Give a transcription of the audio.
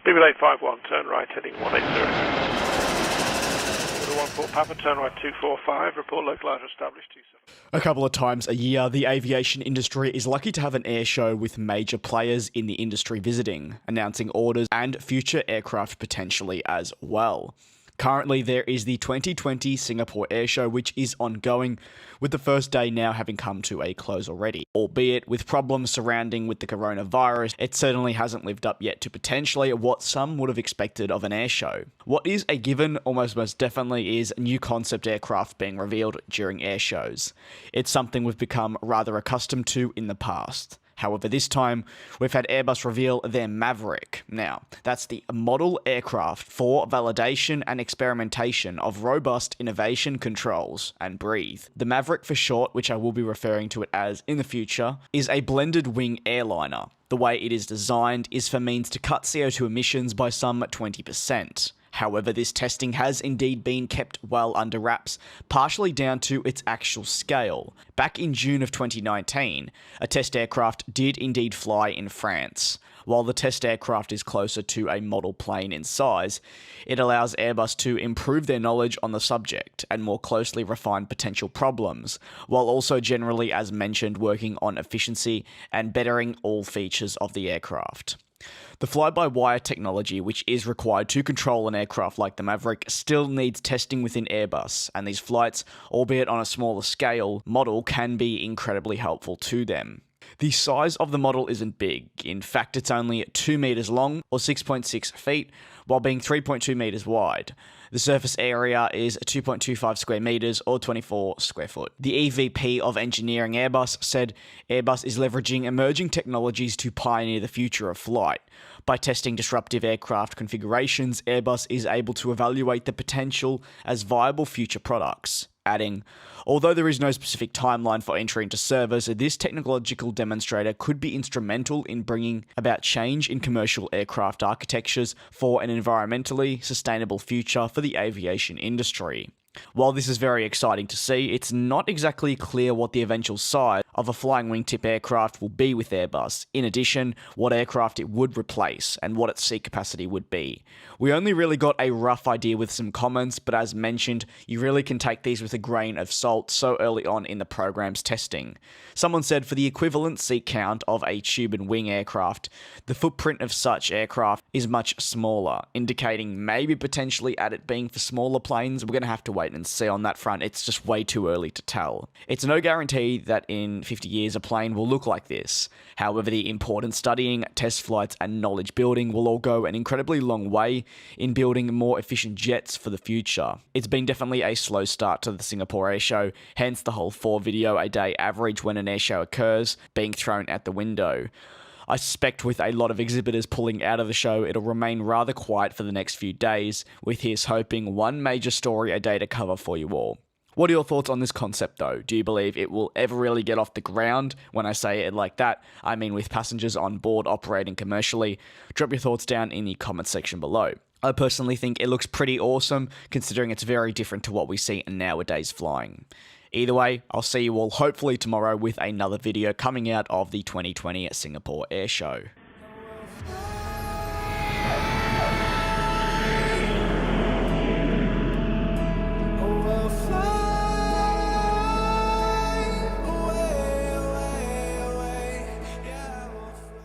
BB851, turn right, heading 180. Order 14 Papa, turn right 245, report localizer established 27. A couple of times a year, the aviation industry is lucky to have an air show with major players in the industry visiting, announcing orders and future aircraft potentially as well. Currently, there is the 2020 Singapore Air Show, which is ongoing, with the first day now having come to a close already. Albeit with problems surrounding with the coronavirus, it certainly hasn't lived up yet to potentially what some would have expected of an air show. What is a given, almost most definitely, is new concept aircraft being revealed during air shows. It's something we've become rather accustomed to in the past. However, this time, we've had Airbus reveal their Maverick. Now, that's the model aircraft for validation and experimentation of robust innovation controls and breathe. The Maverick for short, which I will be referring to it as in the future, is a blended wing airliner. The way it is designed is for means to cut CO2 emissions by some 20%. However, this testing has indeed been kept well under wraps, partially down to its actual scale. Back in June of 2019, a test aircraft did indeed fly in France. While the test aircraft is closer to a model plane in size, it allows Airbus to improve their knowledge on the subject and more closely refine potential problems, while also generally, as mentioned, working on efficiency and bettering all features of the aircraft. The fly-by-wire technology, which is required to control an aircraft like the Maverick, still needs testing within Airbus, and these flights, albeit on a smaller scale model, can be incredibly helpful to them. The size of the model isn't big. In fact, it's only 2 meters long, or 6.6 feet, while being 3.2 meters wide. The surface area is 2.25 square meters, or 24 square foot. The EVP of Engineering Airbus said Airbus is leveraging emerging technologies to pioneer the future of flight. By testing disruptive aircraft configurations, Airbus is able to evaluate the potential as viable future products. Adding, although there is no specific timeline for entry into service, this technological demonstrator could be instrumental in bringing about change in commercial aircraft architectures for an environmentally sustainable future for the aviation industry. While this is very exciting to see, it's not exactly clear what the eventual size of a flying wingtip aircraft will be with Airbus. In addition, what aircraft it would replace and what its seat capacity would be. We only really got a rough idea with some comments, but as mentioned, you really can take these with a grain of salt so early on in the program's testing. Someone said for the equivalent seat count of a tube and wing aircraft, the footprint of such aircraft is much smaller, indicating maybe potentially at it being for smaller planes. We're going to have to wait and see on that front. It's just way too early to tell. It's no guarantee that in 50 years a plane will look like this. However, the important studying, test flights and knowledge building will all go an incredibly long way in building more efficient jets for the future. It's been definitely a slow start to the Singapore Air Show, hence the whole 4 video a day average when an air show occurs being thrown out the window. I suspect with a lot of exhibitors pulling out of the show, it'll remain rather quiet for the next few days, with here's hoping one major story a day to cover for you all. What are your thoughts on this concept though? Do you believe it will ever really get off the ground? When I say it like that, I mean with passengers on board operating commercially. Drop your thoughts down in the comment section below. I personally think it looks pretty awesome, considering it's very different to what we see in nowadays flying. Either way, I'll see you all hopefully tomorrow with another video coming out of the 2020 Singapore Air Show.